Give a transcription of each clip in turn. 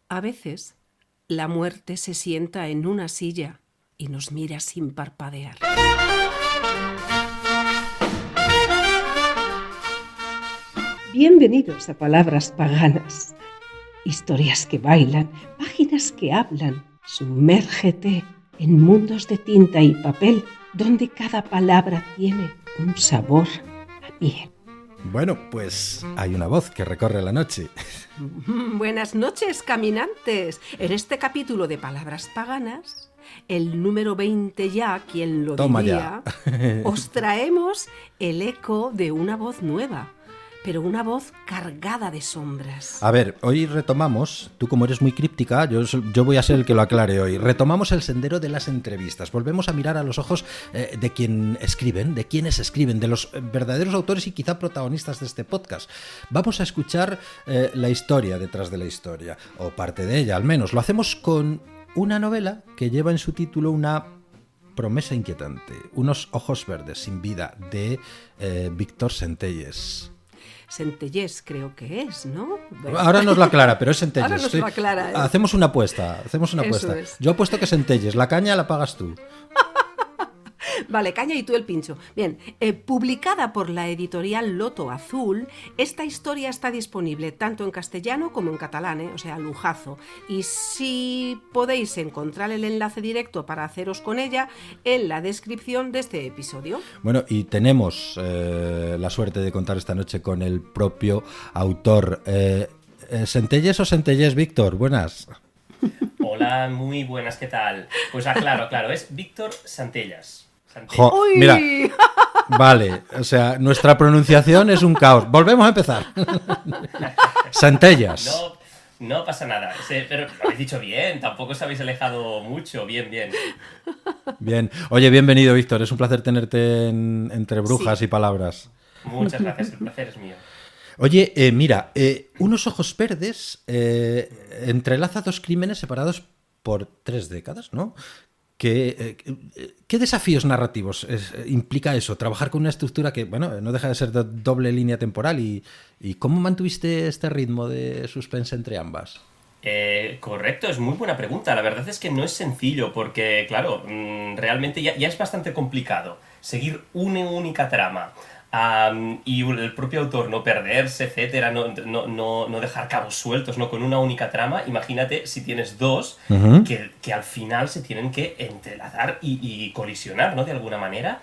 A veces, la muerte se sienta en una silla y nos mira sin parpadear. Bienvenidos a Palabras Paganas. Historias que bailan, páginas que hablan. Sumérgete en mundos de tinta y papel, donde cada palabra tiene un sabor a miel. Bueno, pues hay una voz que recorre la noche. Buenas noches, caminantes. En este capítulo de Palabras Paganas, el número 20 ya, quien lo Toma diría, ya. os traemos el eco de una voz nueva, pero una voz cargada de sombras. A ver, hoy retomamos, tú como eres muy críptica, yo voy a ser el que lo aclare hoy. Retomamos el sendero de las entrevistas. Volvemos a mirar a los ojos de quienes escriben, de los verdaderos autores y quizá protagonistas de este podcast. Vamos a escuchar la historia detrás de la historia, o parte de ella al menos. Lo hacemos con una novela que lleva en su título una promesa inquietante, Unos ojos verdes sin vida, de Víctor Centelles. Centellés creo que es, ¿no? Bueno. Ahora nos lo aclara, pero es Centelles. Ahora nos lo aclara, ¿eh? Hacemos una apuesta, Eso es. Yo apuesto que Centelles, la caña la pagas tú. Vale, caña y tú el pincho. Bien, publicada por la editorial Loto Azul, esta historia está disponible tanto en castellano como en catalán, o sea, lujazo. Y si podéis encontrar el enlace directo para haceros con ella en la descripción de este episodio. Bueno, y tenemos la suerte de contar esta noche con el propio autor. ¿Centelles o Centelles, Víctor? Buenas. Hola, muy buenas, ¿qué tal? Pues claro, es Víctor Santellas. Mira, vale, o sea, nuestra pronunciación es un caos. Volvemos a empezar. Centellas. No pasa nada, pero lo habéis dicho bien, tampoco os habéis alejado mucho, bien. Bien, oye, bienvenido, Víctor, es un placer tenerte entre brujas y palabras. Muchas gracias, el placer es mío. Oye, mira, Unos ojos verdes entrelaza dos crímenes separados por 3 décadas, ¿no? ¿Qué desafíos narrativos implica eso? Trabajar con una estructura que, bueno, no deja de ser de doble línea temporal. ¿Y cómo mantuviste este ritmo de suspense entre ambas? Correcto, es muy buena pregunta. La verdad es que no es sencillo porque, claro, realmente ya es bastante complicado seguir una única trama. Y el propio autor no perderse, etcétera, no dejar cabos sueltos, ¿no? Con una única trama. Imagínate si tienes dos que al final se tienen que entrelazar y colisionar, ¿no? De alguna manera.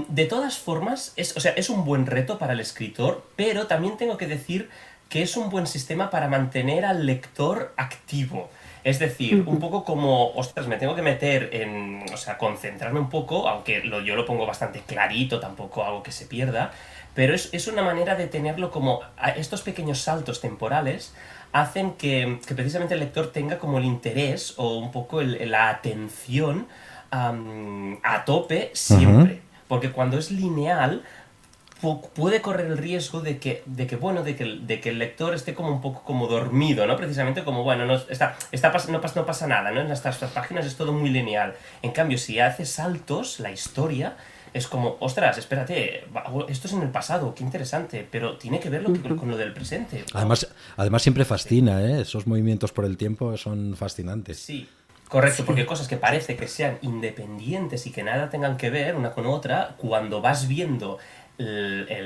De todas formas, es un buen reto para el escritor, pero también tengo que decir que es un buen sistema para mantener al lector activo. Es decir, un poco como, me tengo que meter en, concentrarme un poco, aunque yo lo pongo bastante clarito, tampoco hago que se pierda, pero es una manera de tenerlo como, estos pequeños saltos temporales hacen que precisamente el lector tenga como el interés o un poco la atención a tope siempre. Porque cuando es lineal, puede correr el riesgo de que el lector esté como un poco como dormido, ¿no? Precisamente como, bueno, no pasa nada, ¿no? En estas páginas es todo muy lineal. En cambio, si hace saltos, la historia es como, ostras, espérate, esto es en el pasado, qué interesante, pero tiene que ver con lo del presente. Además siempre fascina, ¿eh? Esos movimientos por el tiempo son fascinantes. Sí. Correcto, porque cosas que parece que sean independientes y que nada tengan que ver una con otra, cuando vas viendo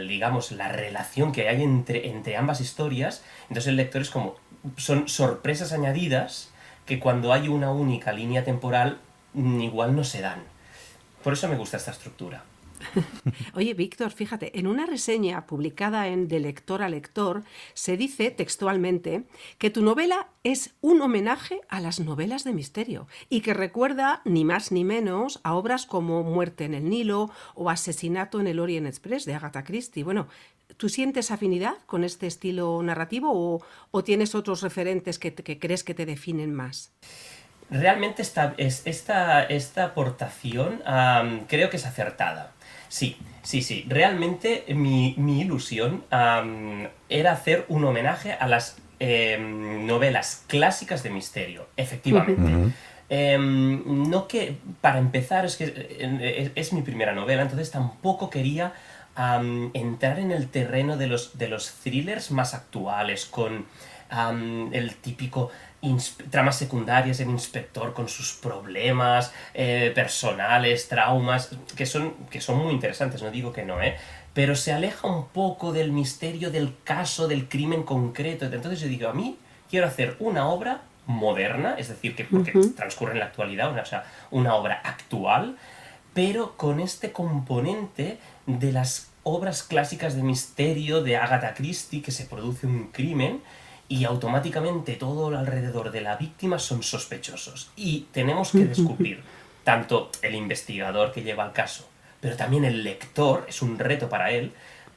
digamos, la relación que hay entre ambas historias, entonces el lector es como, son sorpresas añadidas que cuando hay una única línea temporal igual no se dan. Por eso me gusta esta estructura. Oye, Víctor, fíjate, en una reseña publicada en De Lector a Lector se dice textualmente que tu novela es un homenaje a las novelas de misterio y que recuerda ni más ni menos a obras como Muerte en el Nilo o Asesinato en el Orient Express de Agatha Christie. Bueno, ¿tú sientes afinidad con este estilo narrativo o tienes otros referentes que crees que te definen más? Realmente esta aportación creo que es acertada. Sí. Realmente mi ilusión era hacer un homenaje a las novelas clásicas de misterio, efectivamente. No que, para empezar, es que es mi primera novela, entonces tampoco quería entrar en el terreno de los thrillers más actuales, con el típico tramas secundarias, el inspector con sus problemas personales, traumas, que son muy interesantes, no digo que no, pero se aleja un poco del misterio del caso, del crimen concreto. Entonces yo digo, a mí quiero hacer una obra moderna, es decir, que porque transcurre en la actualidad, o sea, una obra actual, pero con este componente de las obras clásicas de misterio de Agatha Christie, que se produce un crimen y automáticamente todo alrededor de la víctima son sospechosos. Y tenemos que descubrir, tanto el investigador que lleva el caso, pero también el lector, es un reto para él,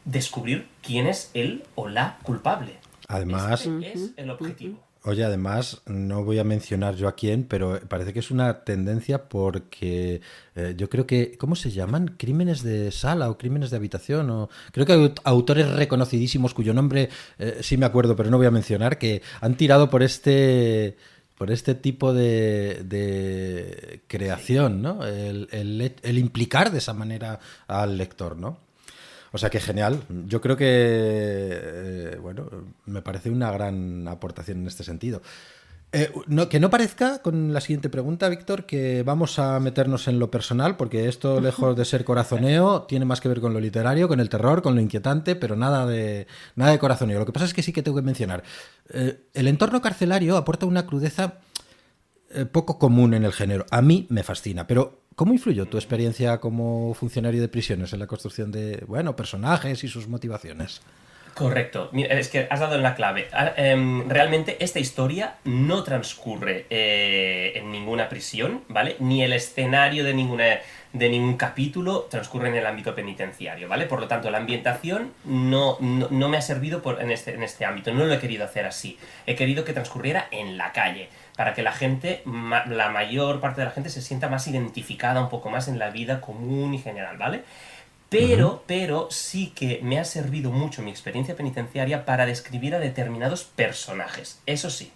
descubrir quién es él o la culpable. Además, este es el objetivo. Oye, además, no voy a mencionar yo a quién, pero parece que es una tendencia porque yo creo que, ¿cómo se llaman? Crímenes de sala o crímenes de habitación. Creo que hay autores reconocidísimos cuyo nombre sí me acuerdo, pero no voy a mencionar, que han tirado por este tipo de creación, ¿no? El implicar de esa manera al lector, ¿no? O sea que genial. Yo creo que, bueno, me parece una gran aportación en este sentido. Que no parezca, con la siguiente pregunta, Víctor, que vamos a meternos en lo personal, porque esto, lejos de ser corazoneo, tiene más que ver con lo literario, con el terror, con lo inquietante, pero nada de corazoneo. Lo que pasa es que sí que tengo que mencionar. El entorno carcelario aporta una crudeza poco común en el género. A mí me fascina, pero ¿cómo influyó tu experiencia como funcionario de prisiones en la construcción de, bueno, personajes y sus motivaciones? Correcto. Mira, es que has dado en la clave. Realmente esta historia no transcurre en ninguna prisión, ¿vale? Ni el escenario de ningún capítulo transcurre en el ámbito penitenciario, ¿vale? Por lo tanto, la ambientación no me ha servido en este ámbito. No lo he querido hacer así. He querido que transcurriera en la calle, para que la gente, la mayor parte de la gente, se sienta más identificada un poco más en la vida común y general, ¿vale? Pero sí que me ha servido mucho mi experiencia penitenciaria para describir a determinados personajes. Eso sí.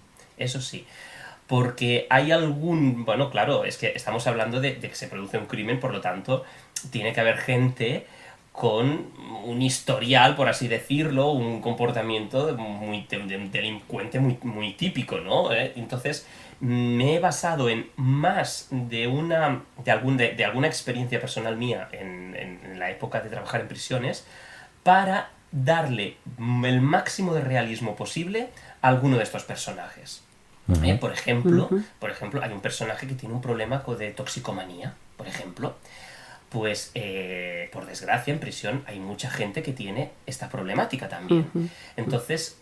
Porque hay bueno, claro, es que estamos hablando de que se produce un crimen, por lo tanto, tiene que haber gente con un historial, por así decirlo, un comportamiento muy delincuente muy típico, ¿no? Entonces, me he basado en más de alguna experiencia personal mía en la época de trabajar en prisiones para darle el máximo de realismo posible a alguno de estos personajes. Por ejemplo, hay un personaje que tiene un problema de toxicomanía, por ejemplo. Pues, por desgracia, en prisión hay mucha gente que tiene esta problemática también. Entonces,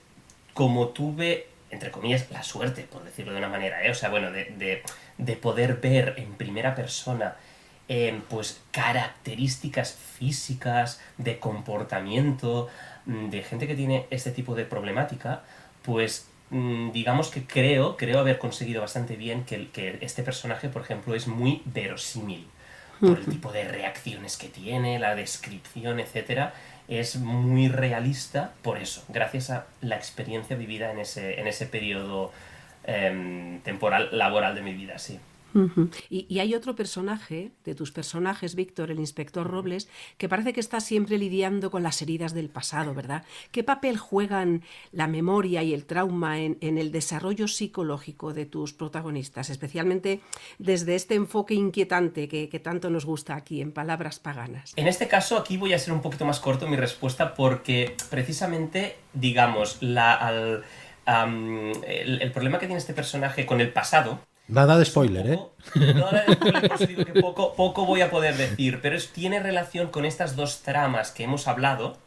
como tuve, entre comillas, la suerte, por decirlo de una manera, o sea, bueno, de poder ver en primera persona pues características físicas, de comportamiento, de gente que tiene este tipo de problemática, pues digamos que creo haber conseguido bastante bien que este personaje, por ejemplo, es muy verosímil. Por el tipo de reacciones que tiene, la descripción, etcétera, es muy realista por eso, gracias a la experiencia vivida en ese periodo temporal laboral de mi vida, sí. Y hay otro personaje, de tus personajes, Víctor, el inspector Robles, que parece que está siempre lidiando con las heridas del pasado, ¿verdad? ¿Qué papel juegan la memoria y el trauma en el desarrollo psicológico de tus protagonistas, especialmente desde este enfoque inquietante que tanto nos gusta aquí en Palabras Paganas? En este caso, aquí voy a ser un poquito más corto mi respuesta porque precisamente, digamos, el problema que tiene este personaje con el pasado. Nada de spoiler, Nada de spoiler, por eso digo que poco voy a poder decir, pero tiene relación con estas dos tramas que hemos hablado,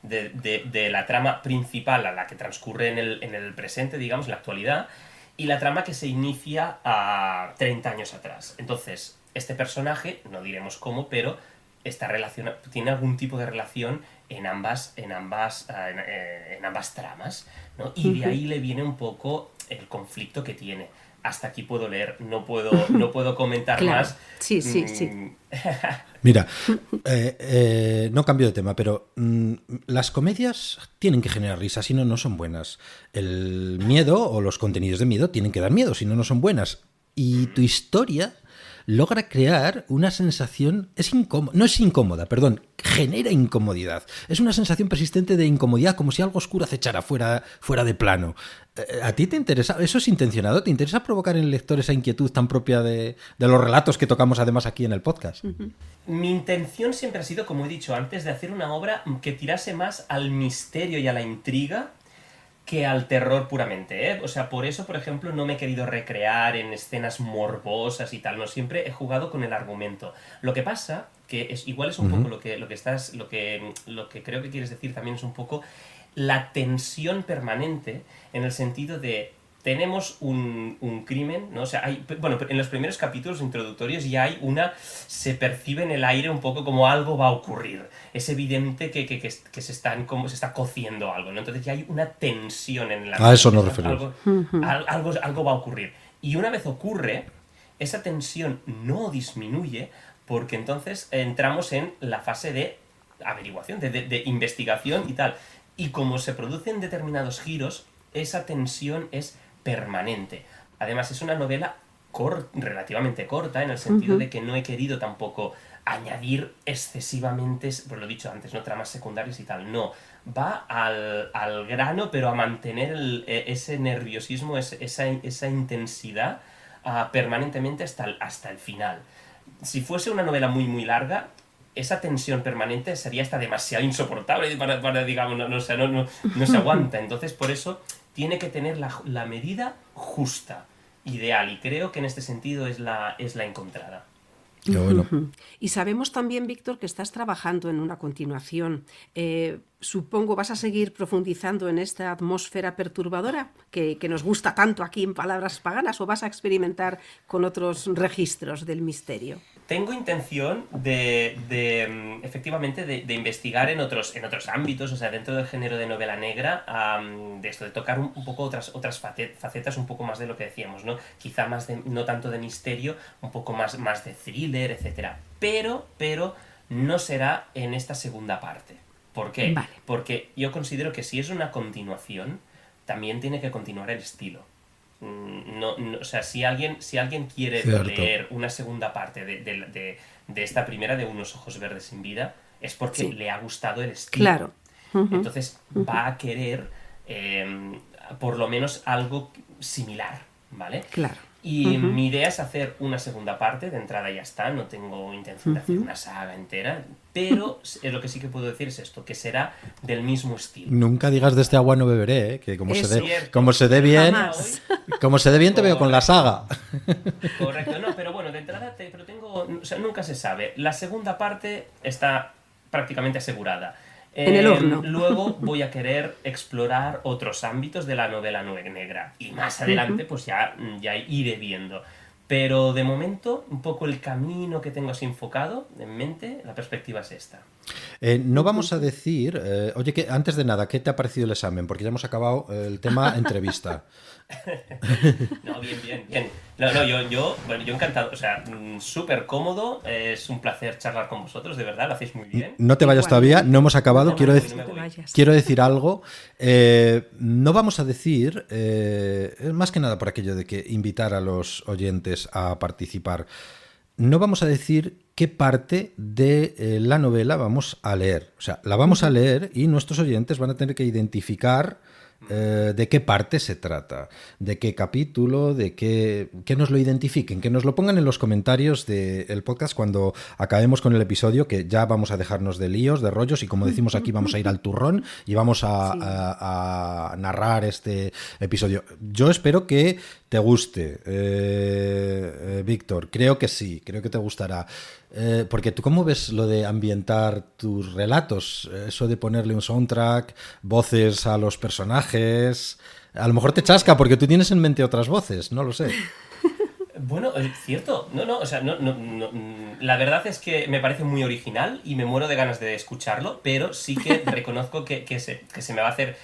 de la trama principal, a la que transcurre en el presente, digamos, en la actualidad, y la trama que se inicia a 30 años atrás. Entonces, este personaje, no diremos cómo, pero tiene algún tipo de relación en ambas tramas, ¿no? Y de ahí le viene un poco el conflicto que tiene. Hasta aquí puedo leer, no puedo comentar claro. más. Sí. Mira, no cambio de tema, pero las comedias tienen que generar risa, si no, no son buenas. El miedo o los contenidos de miedo tienen que dar miedo, si no, no son buenas. Y tu historia logra crear una sensación, genera incomodidad. Es una sensación persistente de incomodidad, como si algo oscuro acechara fuera de plano. ¿A ti te interesa, eso es intencionado, te interesa provocar en el lector esa inquietud tan propia de los relatos que tocamos además aquí en el podcast? Mi intención siempre ha sido, como he dicho antes, de hacer una obra que tirase más al misterio y a la intriga que al terror puramente, ¿eh? O sea, por eso, por ejemplo, no me he querido recrear en escenas morbosas y tal, no, siempre he jugado con el argumento. Lo que pasa, que igual es un poco lo que creo que quieres decir también es un poco la tensión permanente, en el sentido de tenemos un crimen, ¿no? O sea, en los primeros capítulos introductorios ya se percibe en el aire un poco como algo va a ocurrir. Es evidente que se está cociendo algo, ¿no? Entonces ya hay una tensión en la... A eso nos referimos. Algo va a ocurrir. Y una vez ocurre, esa tensión no disminuye, porque entonces entramos en la fase de averiguación, de investigación y tal. Y como se producen determinados giros, esa tensión es permanente. Además, es una novela relativamente corta, en el sentido de que no he querido tampoco añadir excesivamente, pues lo he dicho antes, no tramas secundarias y tal. No, va al grano, pero a mantener ese nerviosismo, esa intensidad permanentemente hasta el final. Si fuese una novela muy, muy larga, esa tensión permanente sería hasta demasiado insoportable para digamos, no se aguanta. Entonces, por eso tiene que tener la medida justa, ideal, y creo que en este sentido es la encontrada. Qué bueno. Y sabemos también, Víctor, que estás trabajando en una continuación. Supongo vas a seguir profundizando en esta atmósfera perturbadora que nos gusta tanto aquí en Palabras Paganas, o vas a experimentar con otros registros del misterio. Tengo intención efectivamente de investigar en otros ámbitos, o sea, dentro del género de novela negra, de tocar un poco otras facetas, un poco más de lo que decíamos, ¿no? Quizá no tanto de misterio, un poco más de thriller, etcétera. Pero no será en esta segunda parte. ¿Por qué? Vale. Porque yo considero que si es una continuación, también tiene que continuar el estilo. No, o sea, si alguien quiere leer una segunda parte de esta primera, de Unos ojos verdes sin vida, es porque le ha gustado el estilo. Claro. Entonces va a querer por lo menos algo similar, ¿vale? Claro. Y mi idea es hacer una segunda parte, de entrada ya está, no tengo intención de hacer una saga entera, pero lo que sí que puedo decir es esto, que será del mismo estilo. Nunca digas de este agua no beberé, ¿eh? Que como se dé bien, te veo con la saga. Correcto, no, pero bueno, de entrada nunca se sabe. La segunda parte está prácticamente asegurada. En el horno. Luego voy a querer explorar otros ámbitos de la novela negra. Y más adelante, pues ya iré viendo. Pero de momento, un poco el camino que tengo así enfocado en mente, la perspectiva es esta. No vamos a decir... oye, que antes de nada, ¿qué te ha parecido el examen? Porque ya hemos acabado el tema entrevista. No, bien. No, yo encantado, o sea, súper cómodo, es un placer charlar con vosotros, de verdad, lo hacéis muy bien. No te vayas todavía, no hemos acabado, quiero decir algo. No vamos a decir, más que nada por aquello de que invitar a los oyentes a participar, no vamos a decir qué parte de la novela vamos a leer. O sea, la vamos a leer y nuestros oyentes van a tener que identificar de qué parte se trata, de qué capítulo, que nos lo identifiquen, que nos lo pongan en los comentarios del podcast cuando acabemos con el episodio, que ya vamos a dejarnos de líos, de rollos, y como decimos aquí, vamos a ir al turrón y vamos a narrar este episodio. Yo espero que te guste, Víctor, creo que sí, creo que te gustará. Porque tú, ¿cómo ves lo de ambientar tus relatos? Eso de ponerle un soundtrack, voces a los personajes. A lo mejor te chasca porque tú tienes en mente otras voces, no lo sé. Bueno, es cierto. No, o sea, no. La verdad es que me parece muy original y me muero de ganas de escucharlo, pero sí que reconozco que se me va a hacer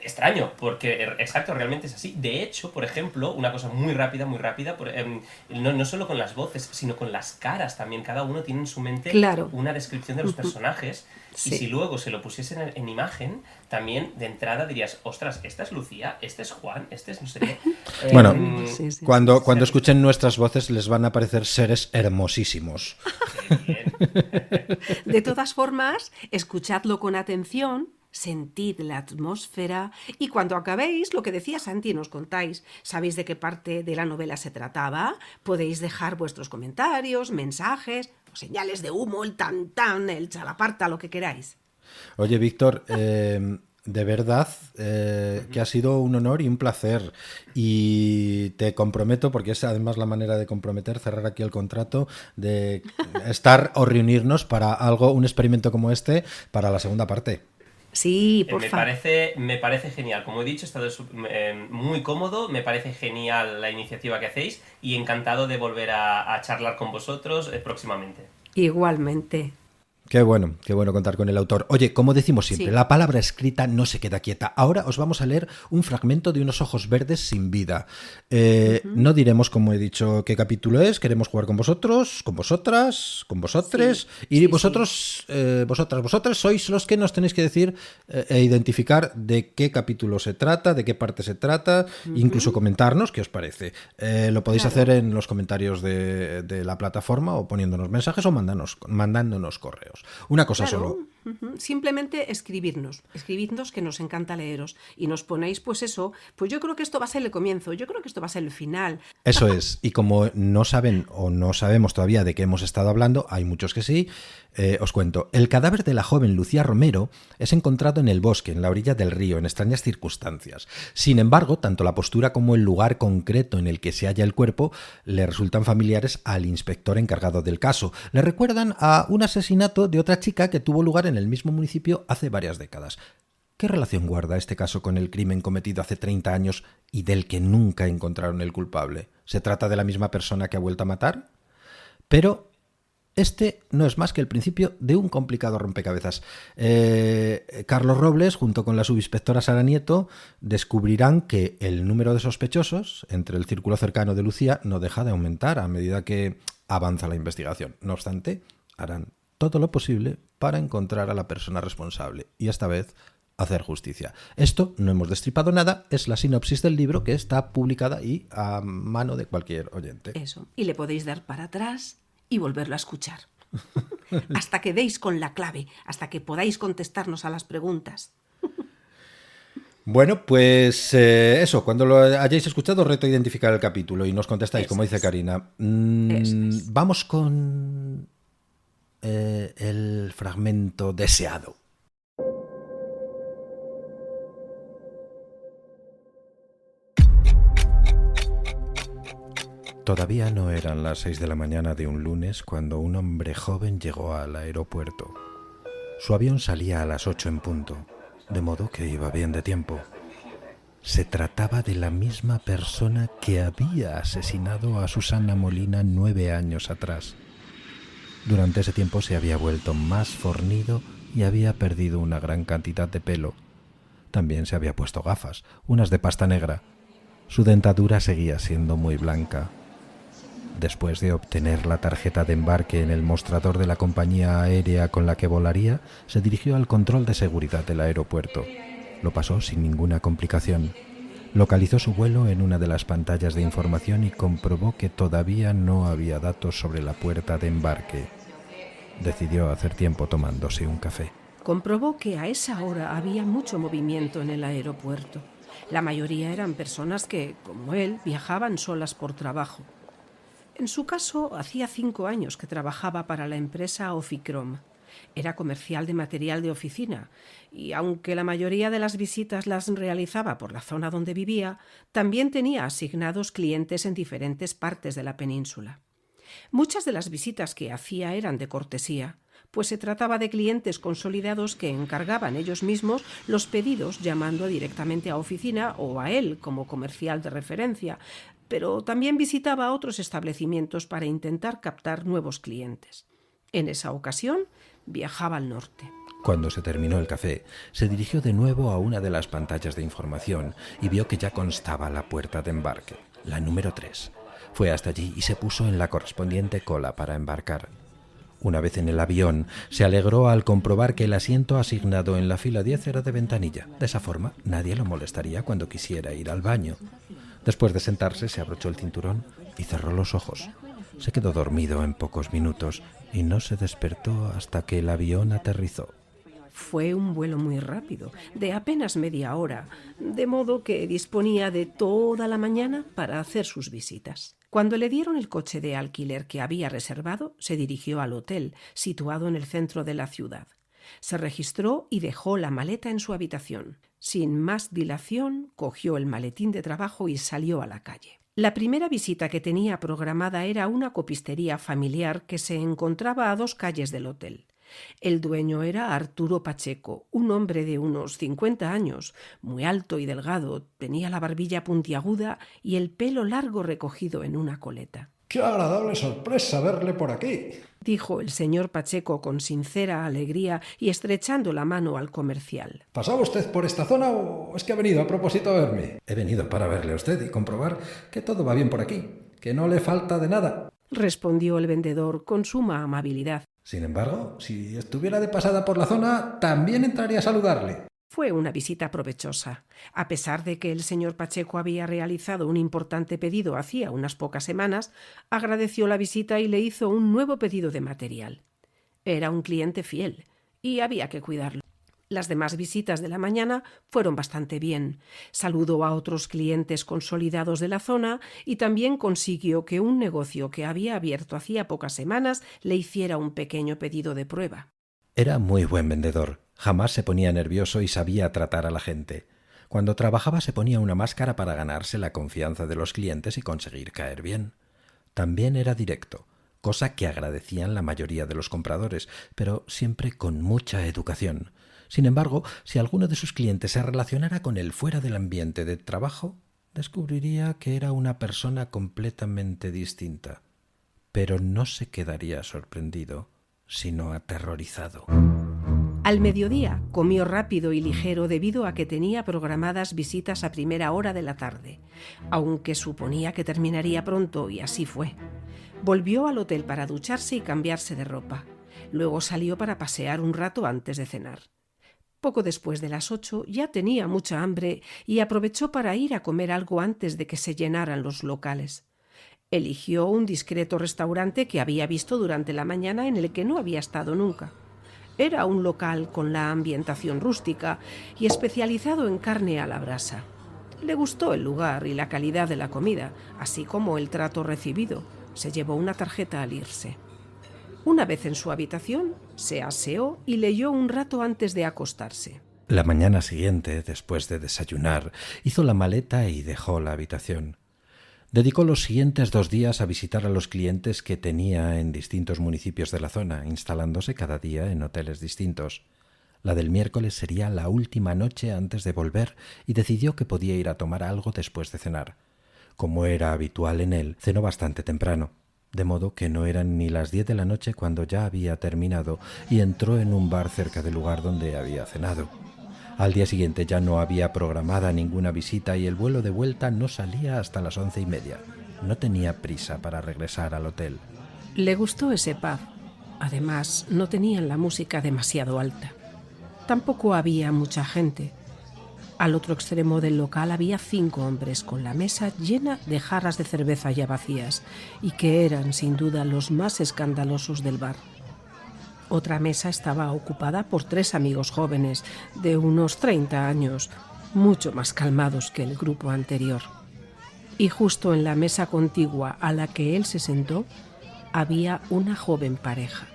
extraño, porque exacto, realmente es así. De hecho, por ejemplo, una cosa muy rápida, no solo con las voces, sino con las caras también. Cada uno tiene en su mente una descripción de los personajes. Sí. Y si luego se lo pusiesen en imagen, también de entrada dirías, ostras, esta es Lucía, este es Juan, este es no sé qué. Bueno, cuando escuchen nuestras voces les van a parecer seres hermosísimos. De todas formas, escuchadlo con atención, sentid la atmósfera y cuando acabéis, lo que decía Santi, nos contáis. ¿Sabéis de qué parte de la novela se trataba? Podéis dejar vuestros comentarios, mensajes, o señales de humo, el tan, el chalaparta, lo que queráis. Oye, Víctor, de verdad que ha sido un honor y un placer. Y te comprometo, porque es además la manera de comprometer, cerrar aquí el contrato, de estar o reunirnos para un experimento como este, para la segunda parte. Sí, por favor. Me parece genial. Como he dicho, he estado muy cómodo, me parece genial la iniciativa que hacéis y encantado de volver a charlar con vosotros próximamente. Igualmente. Qué bueno contar con el autor. Oye, como decimos siempre, Sí. la palabra escrita no se queda quieta. Ahora os vamos a leer un fragmento de Unos ojos verdes sin vida. No diremos, como he dicho, qué capítulo es. Queremos jugar con vosotros, con vosotras, con vosotres. Sí, Y sí, vosotros, vosotras sois los que nos tenéis que decir e identificar de qué capítulo se trata, de qué parte se trata, incluso comentarnos qué os parece. Lo podéis hacer en los comentarios de la plataforma o poniéndonos mensajes o mandándonos correos. Una cosa solo. Simplemente escribidnos que nos encanta leeros y nos ponéis pues eso, pues yo creo que esto va a ser el comienzo, yo creo que esto va a ser el final. Eso es, y como no saben o no sabemos todavía de qué hemos estado hablando, hay muchos que sí, os cuento. El cadáver de la joven Lucía Romero es encontrado en el bosque, en la orilla del río, en extrañas circunstancias. Sin embargo, tanto la postura como el lugar concreto en el que se halla el cuerpo le resultan familiares al inspector encargado del caso. Le recuerdan a un asesinato de otra chica que tuvo lugar en el mismo municipio hace varias décadas. ¿Qué relación guarda este caso con el crimen cometido hace 30 años y del que nunca encontraron el culpable? ¿Se trata de la misma persona que ha vuelto a matar? Pero este no es más que el principio de un complicado rompecabezas. Carlos Robles, junto con la subinspectora Sara Nieto, descubrirán que el número de sospechosos entre el círculo cercano de Lucía no deja de aumentar a medida que avanza la investigación. No obstante, harán todo lo posible para encontrar a la persona responsable y esta vez hacer justicia. Esto no hemos destripado nada, es la sinopsis del libro que está publicada y a mano de cualquier oyente. Eso, y le podéis dar para atrás y volverlo a escuchar. Hasta que deis con la clave, hasta que podáis contestarnos a las preguntas. Bueno, pues eso, cuando lo hayáis escuchado, reto identificar el capítulo y nos contestáis, Eso como dice es. Karina. Eso es. Vamos con el fragmento deseado. Todavía no eran las 6 de la mañana de un lunes cuando un hombre joven llegó al aeropuerto. Su avión salía a las 8 en punto, de modo que iba bien de tiempo. Se trataba de la misma persona que había asesinado a Susana Molina 9 años atrás. Durante ese tiempo se había vuelto más fornido y había perdido una gran cantidad de pelo. También se había puesto gafas, unas de pasta negra. Su dentadura seguía siendo muy blanca. Después de obtener la tarjeta de embarque en el mostrador de la compañía aérea con la que volaría, se dirigió al control de seguridad del aeropuerto. Lo pasó sin ninguna complicación. Localizó su vuelo en una de las pantallas de información y comprobó que todavía no había datos sobre la puerta de embarque. Decidió hacer tiempo tomándose un café. Comprobó que a esa hora había mucho movimiento en el aeropuerto. La mayoría eran personas que, como él, viajaban solas por trabajo. En su caso, hacía 5 años que trabajaba para la empresa Oficrom. Era comercial de material de oficina y, aunque la mayoría de las visitas las realizaba por la zona donde vivía, también tenía asignados clientes en diferentes partes de la península. Muchas de las visitas que hacía eran de cortesía, pues se trataba de clientes consolidados que encargaban ellos mismos los pedidos llamando directamente a oficina o a él como comercial de referencia, pero también visitaba otros establecimientos para intentar captar nuevos clientes. En esa ocasión, viajaba al norte. Cuando se terminó el café, se dirigió de nuevo a una de las pantallas de información y vio que ya constaba la puerta de embarque, la número 3. Fue hasta allí y se puso en la correspondiente cola para embarcar. Una vez en el avión, se alegró al comprobar que el asiento asignado en la fila 10 era de ventanilla. De esa forma, nadie lo molestaría cuando quisiera ir al baño. Después de sentarse, se abrochó el cinturón y cerró los ojos. Se quedó dormido en pocos minutos y no se despertó hasta que el avión aterrizó. Fue un vuelo muy rápido, de apenas media hora, de modo que disponía de toda la mañana para hacer sus visitas. Cuando le dieron el coche de alquiler que había reservado, se dirigió al hotel, situado en el centro de la ciudad. Se registró y dejó la maleta en su habitación. Sin más dilación, cogió el maletín de trabajo y salió a la calle. La primera visita que tenía programada era una copistería familiar que se encontraba a 2 calles del hotel. El dueño era Arturo Pacheco, un hombre de unos 50 años, muy alto y delgado, tenía la barbilla puntiaguda y el pelo largo recogido en una coleta. ¡Qué agradable sorpresa verle por aquí!, dijo el señor Pacheco con sincera alegría y estrechando la mano al comercial. ¿Pasaba usted por esta zona o es que ha venido a propósito a verme? He venido para verle a usted y comprobar que todo va bien por aquí, que no le falta de nada, respondió el vendedor con suma amabilidad. Sin embargo, si estuviera de pasada por la zona, también entraría a saludarle. Fue una visita provechosa. A pesar de que el señor Pacheco había realizado un importante pedido hacía unas pocas semanas, agradeció la visita y le hizo un nuevo pedido de material. Era un cliente fiel y había que cuidarlo. Las demás visitas de la mañana fueron bastante bien. Saludó a otros clientes consolidados de la zona y también consiguió que un negocio que había abierto hacía pocas semanas le hiciera un pequeño pedido de prueba. Era muy buen vendedor. Jamás se ponía nervioso y sabía tratar a la gente. Cuando trabajaba se ponía una máscara para ganarse la confianza de los clientes y conseguir caer bien. También era directo, cosa que agradecían la mayoría de los compradores, pero siempre con mucha educación. Sin embargo, si alguno de sus clientes se relacionara con él fuera del ambiente de trabajo, descubriría que era una persona completamente distinta. Pero no se quedaría sorprendido, sino aterrorizado. Al mediodía comió rápido y ligero debido a que tenía programadas visitas a primera hora de la tarde, aunque suponía que terminaría pronto y así fue. Volvió al hotel para ducharse y cambiarse de ropa. Luego salió para pasear un rato antes de cenar. Poco después de las 8 ya tenía mucha hambre y aprovechó para ir a comer algo antes de que se llenaran los locales. Eligió un discreto restaurante que había visto durante la mañana en el que no había estado nunca. Era un local con la ambientación rústica y especializado en carne a la brasa. Le gustó el lugar y la calidad de la comida, así como el trato recibido. Se llevó una tarjeta al irse. Una vez en su habitación, se aseó y leyó un rato antes de acostarse. La mañana siguiente, después de desayunar, hizo la maleta y dejó la habitación. Dedicó los siguientes 2 días a visitar a los clientes que tenía en distintos municipios de la zona, instalándose cada día en hoteles distintos. La del miércoles sería la última noche antes de volver y decidió que podía ir a tomar algo después de cenar. Como era habitual en él, cenó bastante temprano, de modo que no eran ni las 10 de la noche cuando ya había terminado y entró en un bar cerca del lugar donde había cenado. Al día siguiente ya no había programada ninguna visita y el vuelo de vuelta no salía hasta las 11:30. No tenía prisa para regresar al hotel. Le gustó ese pub. Además, no tenían la música demasiado alta. Tampoco había mucha gente. Al otro extremo del local había 5 hombres con la mesa llena de jarras de cerveza ya vacías y que eran, sin duda, los más escandalosos del bar. Otra mesa estaba ocupada por 3 amigos jóvenes de unos 30 años, mucho más calmados que el grupo anterior. Y justo en la mesa contigua a la que él se sentó, había una joven pareja.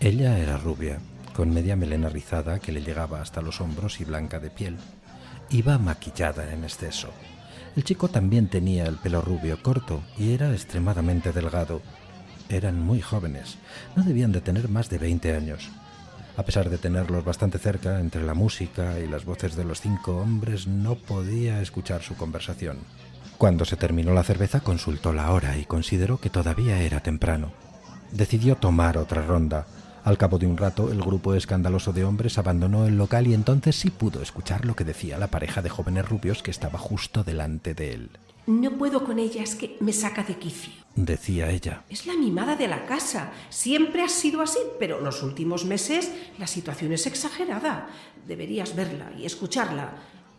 Ella era rubia, con media melena rizada que le llegaba hasta los hombros y blanca de piel. Iba maquillada en exceso. El chico también tenía el pelo rubio corto y era extremadamente delgado. Eran muy jóvenes, no debían de tener más de 20 años. A pesar de tenerlos bastante cerca, entre la música y las voces de los 5 hombres, no podía escuchar su conversación. Cuando se terminó la cerveza, consultó la hora y consideró que todavía era temprano. Decidió tomar otra ronda. Al cabo de un rato, el grupo escandaloso de hombres abandonó el local y entonces sí pudo escuchar lo que decía la pareja de jóvenes rubios que estaba justo delante de él. «No puedo con ella, es que me saca de quicio», decía ella. «Es la mimada de la casa. Siempre ha sido así, pero los últimos meses la situación es exagerada. Deberías verla y escucharla.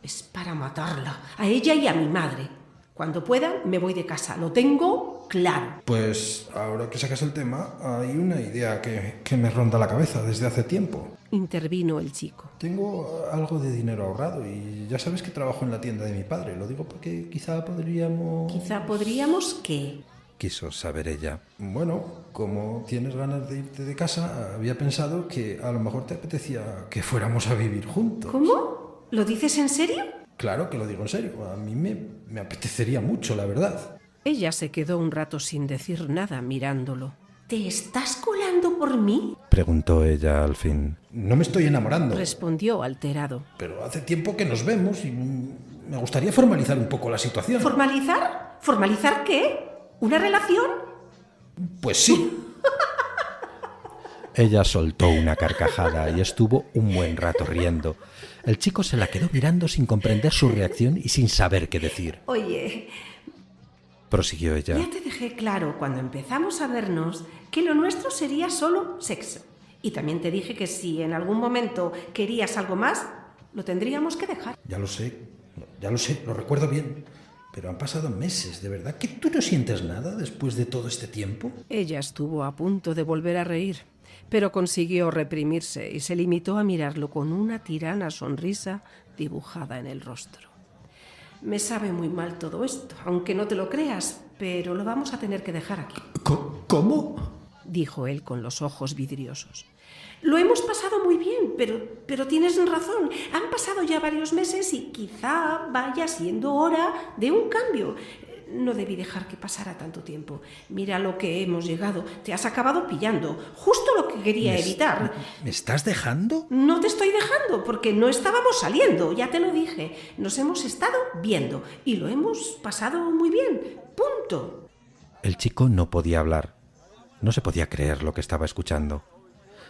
Es para matarla, a ella y a mi madre». Cuando pueda, me voy de casa. Lo tengo claro. Pues ahora que sacas el tema, hay una idea que me ronda la cabeza desde hace tiempo. Intervino el chico. Tengo algo de dinero ahorrado y ya sabes que trabajo en la tienda de mi padre. Lo digo porque quizá podríamos... ¿Quizá podríamos qué? Quiso saber ella. Bueno, como tienes ganas de irte de casa, había pensado que a lo mejor te apetecía que fuéramos a vivir juntos. ¿Cómo? ¿Lo dices en serio? Claro que lo digo en serio. A mí me apetecería mucho, la verdad. Ella se quedó un rato sin decir nada mirándolo. ¿Te estás colando por mí? Preguntó ella al fin. No me estoy enamorando, Respondió alterado. pero hace tiempo que nos vemos y me gustaría formalizar un poco la situación. ¿Formalizar? ¿Formalizar qué? ¿Una relación? Pues sí. Ella soltó una carcajada y estuvo un buen rato riendo. El chico se la quedó mirando sin comprender su reacción y sin saber qué decir. Oye, Prosiguió ella. ya te dejé claro cuando empezamos a vernos que lo nuestro sería solo sexo. Y también te dije que si en algún momento querías algo más, lo tendríamos que dejar. Ya lo sé, lo recuerdo bien. Pero han pasado meses, ¿de verdad que tú no sientes nada después de todo este tiempo? Ella estuvo a punto de volver a reír, pero consiguió reprimirse y se limitó a mirarlo con una tirana sonrisa dibujada en el rostro. Me sabe muy mal todo esto, aunque no te lo creas, pero lo vamos a tener que dejar aquí, ¿Cómo? dijo él con los ojos vidriosos. Lo hemos pasado muy bien, pero tienes razón. Han pasado ya varios meses y quizá vaya siendo hora de un cambio. No debí dejar que pasara tanto tiempo. Mira lo que hemos llegado. Te has acabado pillando. Justo lo que quería evitar. ¿Me estás dejando? No te estoy dejando porque no estábamos saliendo, ya te lo dije. Nos hemos estado viendo y lo hemos pasado muy bien. Punto. El chico no podía hablar. No se podía creer lo que estaba escuchando.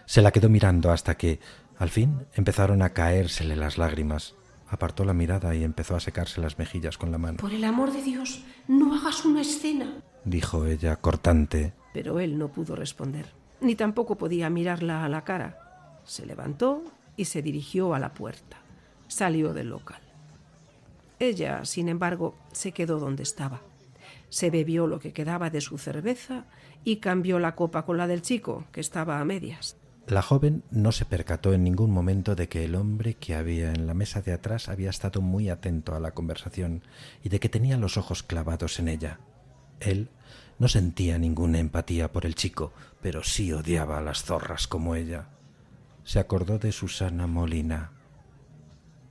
Se la quedó mirando hasta que, al fin, empezaron a caérsele las lágrimas. Apartó la mirada y empezó a secarse las mejillas con la mano. Por el amor de Dios, no hagas una escena. Dijo ella, cortante. Pero él no pudo responder, ni tampoco podía mirarla a la cara. Se levantó y se dirigió a la puerta. Salió del local. Ella, sin embargo, se quedó donde estaba. Se bebió lo que quedaba de su cerveza y cambió la copa con la del chico, que estaba a medias. La joven no se percató en ningún momento de que el hombre que había en la mesa de atrás había estado muy atento a la conversación y de que tenía los ojos clavados en ella. Él no sentía ninguna empatía por el chico, pero sí odiaba a las zorras como ella. Se acordó de Susana Molina.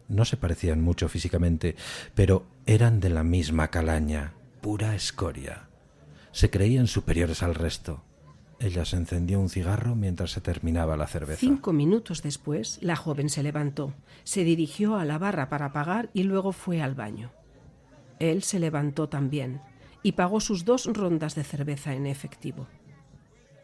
No se parecían mucho físicamente, pero eran de la misma calaña, pura escoria. Se creían superiores al resto. Ella se encendió un cigarro mientras se terminaba la cerveza. 5 minutos después, la joven se levantó, se dirigió a la barra para pagar y luego fue al baño. Él se levantó también y pagó sus 2 rondas de cerveza en efectivo.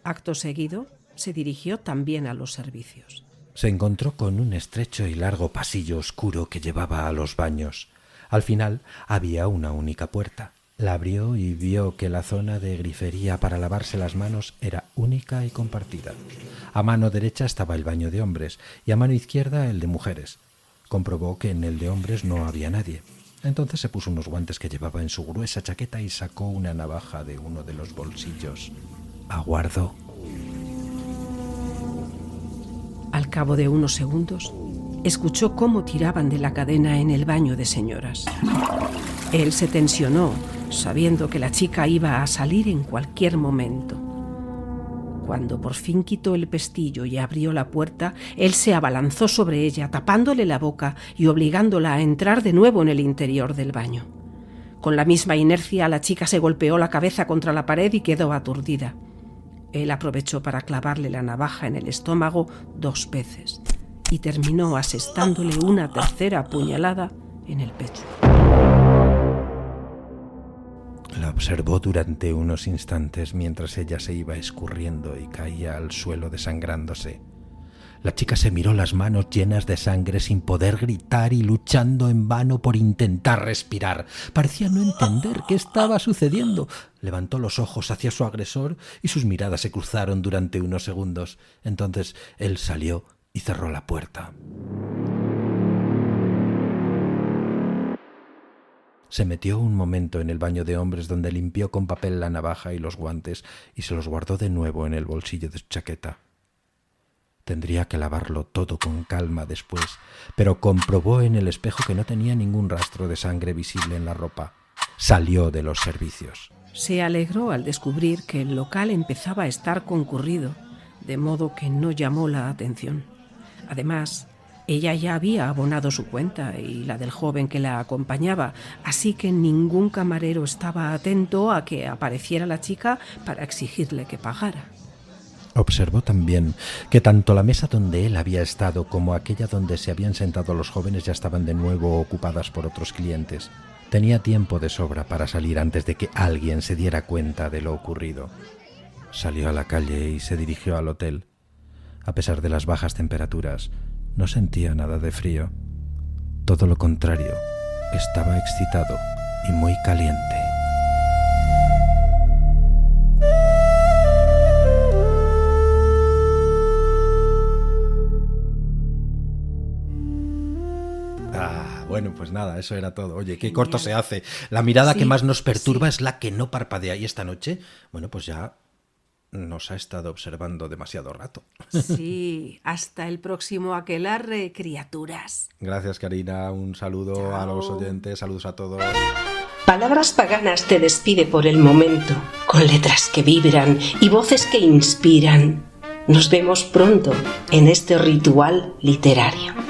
Acto seguido, se dirigió también a los servicios. Se encontró con un estrecho y largo pasillo oscuro que llevaba a los baños. Al final había una única puerta. La abrió y vio que la zona de grifería para lavarse las manos era única y compartida. A mano derecha estaba el baño de hombres y a mano izquierda el de mujeres. Comprobó que en el de hombres no había nadie. Entonces se puso unos guantes que llevaba en su gruesa chaqueta y sacó una navaja de uno de los bolsillos. Aguardó. Al cabo de unos segundos, escuchó cómo tiraban de la cadena en el baño de señoras. Él se tensionó, sabiendo que la chica iba a salir en cualquier momento. Cuando por fin quitó el pestillo y abrió la puerta, él se abalanzó sobre ella, tapándole la boca y obligándola a entrar de nuevo en el interior del baño. Con la misma inercia, la chica se golpeó la cabeza contra la pared y quedó aturdida. Él aprovechó para clavarle la navaja en el estómago 2 veces y terminó asestándole una tercera puñalada en el pecho. La observó durante unos instantes mientras ella se iba escurriendo y caía al suelo desangrándose. La chica se miró las manos llenas de sangre sin poder gritar y luchando en vano por intentar respirar. Parecía no entender qué estaba sucediendo. Levantó los ojos hacia su agresor y sus miradas se cruzaron durante unos segundos. Entonces él salió y cerró la puerta. Se metió un momento en el baño de hombres donde limpió con papel la navaja y los guantes y se los guardó de nuevo en el bolsillo de su chaqueta. Tendría que lavarlo todo con calma después, pero comprobó en el espejo que no tenía ningún rastro de sangre visible en la ropa. Salió de los servicios. Se alegró al descubrir que el local empezaba a estar concurrido, de modo que no llamó la atención. Además, ella ya había abonado su cuenta y la del joven que la acompañaba, así que ningún camarero estaba atento a que apareciera la chica para exigirle que pagara. Observó también que tanto la mesa donde él había estado como aquella donde se habían sentado los jóvenes ya estaban de nuevo ocupadas por otros clientes. Tenía tiempo de sobra para salir antes de que alguien se diera cuenta de lo ocurrido. Salió a la calle y se dirigió al hotel. A pesar de las bajas temperaturas, no sentía nada de frío. Todo lo contrario, estaba excitado y muy caliente. Bueno, pues nada, eso era todo. Oye, qué corto se hace. La mirada que más nos perturba es la que no parpadea. Y esta noche, bueno, pues ya nos ha estado observando demasiado rato. Sí, hasta el próximo aquelarre, criaturas. Gracias, Karina. Un saludo Chao. a los oyentes. Saludos a todos. Palabras Paganas te despide por el momento, con letras que vibran y voces que inspiran. Nos vemos pronto en este ritual literario.